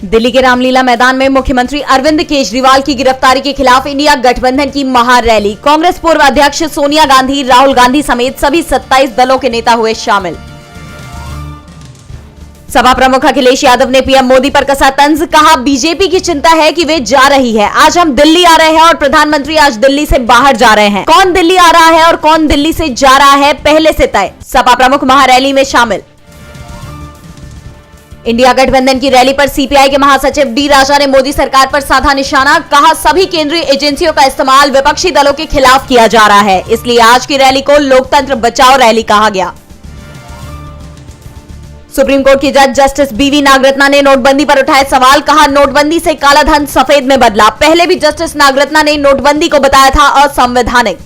दिल्ली के रामलीला मैदान में मुख्यमंत्री अरविंद केजरीवाल की गिरफ्तारी के खिलाफ इंडिया गठबंधन की महारैली। कांग्रेस पूर्व अध्यक्ष सोनिया गांधी, राहुल गांधी समेत सभी 27 दलों के नेता हुए शामिल। सपा प्रमुख अखिलेश यादव ने पीएम मोदी पर कसा तंज, कहा बीजेपी की चिंता है कि वे जा रही है। आज हम दिल्ली आ रहे हैं और प्रधानमंत्री आज दिल्ली से बाहर जा रहे हैं। कौन दिल्ली आ रहा है और कौन दिल्ली से जा रहा है पहले से तय। सपा प्रमुख महारैली में शामिल। इंडिया गठबंधन की रैली पर सीपीआई के महासचिव डी राजा ने मोदी सरकार पर साधा निशाना, कहा सभी केंद्रीय एजेंसियों का इस्तेमाल विपक्षी दलों के खिलाफ किया जा रहा है, इसलिए आज की रैली को लोकतंत्र बचाओ रैली कहा गया। सुप्रीम कोर्ट की जज जस्टिस बीवी नागरत्ना ने नोटबंदी पर उठाए सवाल, कहा नोटबंदी से काला धन सफेद में बदला। पहले भी जस्टिस नागरत्ना ने नोटबंदी को बताया था असंवैधानिक।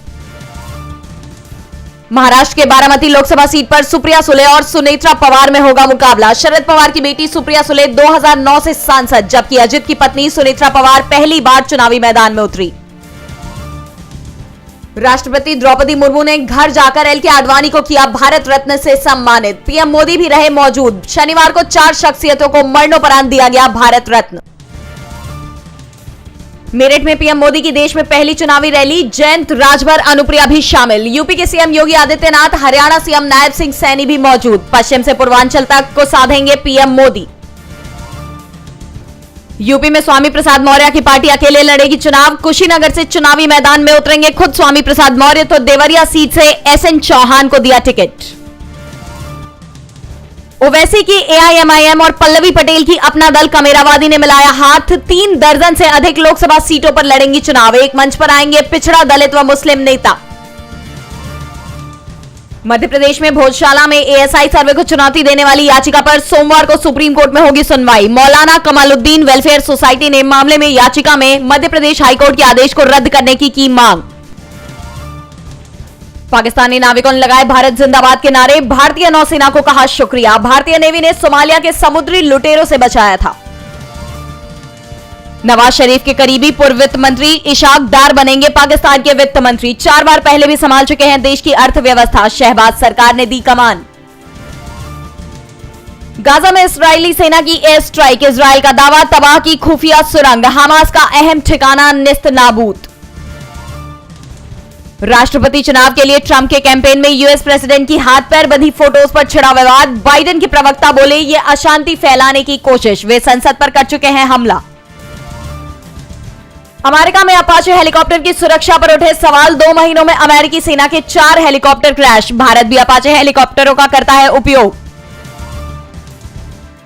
महाराष्ट्र के बारामती लोकसभा सीट पर सुप्रिया सुले और सुनेत्रा पवार में होगा मुकाबला। शरद पवार की बेटी सुप्रिया सुले 2009 से सांसद, जबकि अजित की पत्नी सुनेत्रा पवार पहली बार चुनावी मैदान में उतरी। राष्ट्रपति द्रौपदी मुर्मू ने घर जाकर एल के आडवाणी को किया भारत रत्न से सम्मानित। पीएम मोदी भी रहे मौजूद। शनिवार को 4 शख्सियतों को मरणोपरांत दिया गया भारत रत्न। मेरठ में पीएम मोदी की देश में पहली चुनावी रैली, जयंत राजभर अनुप्रिया भी शामिल। यूपी के सीएम योगी आदित्यनाथ, हरियाणा सीएम नायब सिंह सैनी भी मौजूद। पश्चिम से पूर्वांचल तक को साधेंगे पीएम मोदी। यूपी में स्वामी प्रसाद मौर्य की पार्टी अकेले लड़ेगी चुनाव। कुशीनगर से चुनावी मैदान में उतरेंगे खुद स्वामी प्रसाद मौर्य, तो देवरिया सीट से एसएन चौहान को दिया टिकट। ओवैसी की एआईएमआईएम और पल्लवी पटेल की अपना दल कमेरावादी ने मिलाया हाथ। 3 दर्जन से अधिक लोकसभा सीटों पर लड़ेंगी चुनाव। एक मंच पर आएंगे पिछड़ा, दलित व मुस्लिम नेता। मध्य प्रदेश में भोजशाला में एएसआई सर्वे को चुनौती देने वाली याचिका पर सोमवार को सुप्रीम कोर्ट में होगी सुनवाई। मौलाना कमालुद्दीन वेलफेयर सोसाइटी ने मामले में याचिका में मध्य प्रदेश हाईकोर्ट के आदेश को रद्द करने की मांग। पाकिस्तानी नाविकों ने लगाए भारत जिंदाबाद के नारे, भारतीय नौसेना को कहा शुक्रिया। भारतीय नेवी ने सोमालिया के समुद्री लुटेरों से बचाया था। नवाज शरीफ के करीबी पूर्व वित्त मंत्री इशाक डार बनेंगे पाकिस्तान के वित्त मंत्री। 4 बार पहले भी संभाल चुके हैं देश की अर्थव्यवस्था। शहबाज सरकार ने दी कमान। गाजा में इस्राएली सेना की एयर स्ट्राइक, इजरायल का दावा, तबाह की खुफिया सुरंग। हमास का अहम ठिकाना निस्त नाबूद। राष्ट्रपति चुनाव के लिए ट्रंप के कैंपेन में यूएस प्रेसिडेंट की हाथ पैर बंधी फोटोज पर छिड़ा विवाद। बाइडेन के प्रवक्ता बोले ये अशांति फैलाने की कोशिश, वे संसद पर कर चुके हैं हमला। अमेरिका में अपाचे हेलीकॉप्टर की सुरक्षा पर उठे सवाल। 2 महीनों में अमेरिकी सेना के 4 हेलीकॉप्टर क्रैश। भारत भी अपाचे हेलीकॉप्टरों का करता है उपयोग।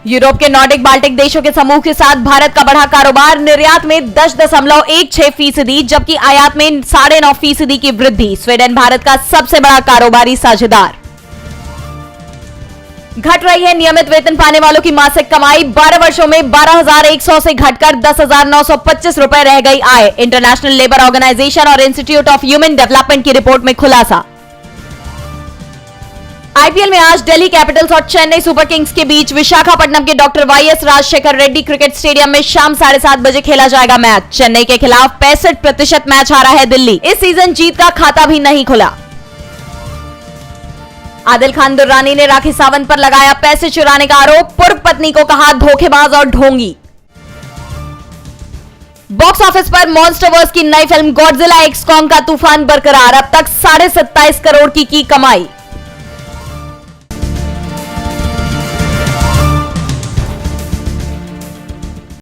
यूरोप के नॉर्डिक बाल्टिक देशों के समूह के साथ भारत का बढ़ा कारोबार। निर्यात में 10.16%, जबकि आयात में 9.5% की वृद्धि। स्वीडन भारत का सबसे बड़ा कारोबारी साझेदार। घट रही है नियमित वेतन पाने वालों की मासिक कमाई। 12 वर्षों में 12,100 से घटकर 10,925 रुपए रह गई आय। इंटरनेशनल लेबर ऑर्गेनाइजेशन और इंस्टीट्यूट ऑफ ह्यूमन डेवलपमेंट की रिपोर्ट में खुलासा। आईपीएल में आज दिल्ली कैपिटल्स और चेन्नई सुपर किंग्स के बीच विशाखापट्टनम के doctor YS Rajasekhara Reddy cricket stadium में शाम 7:30 बजे खेला जाएगा मैच। चेन्नई के खिलाफ 65% मैच हारा है दिल्ली। इस सीजन जीत का खाता भी नहीं खुला। आदिल खान दुर्रानी ने राखी सावंत पर लगाया पैसे चुराने का आरोप। पूर्व पत्नी को कहा धोखेबाज और ढोंगी। बॉक्स ऑफिस पर मॉन्स्टरवर्स की नई फिल्म गॉडजिला एक्स कॉन्ग का तूफान बरकरार। अब तक 27.5 करोड़ की कमाई।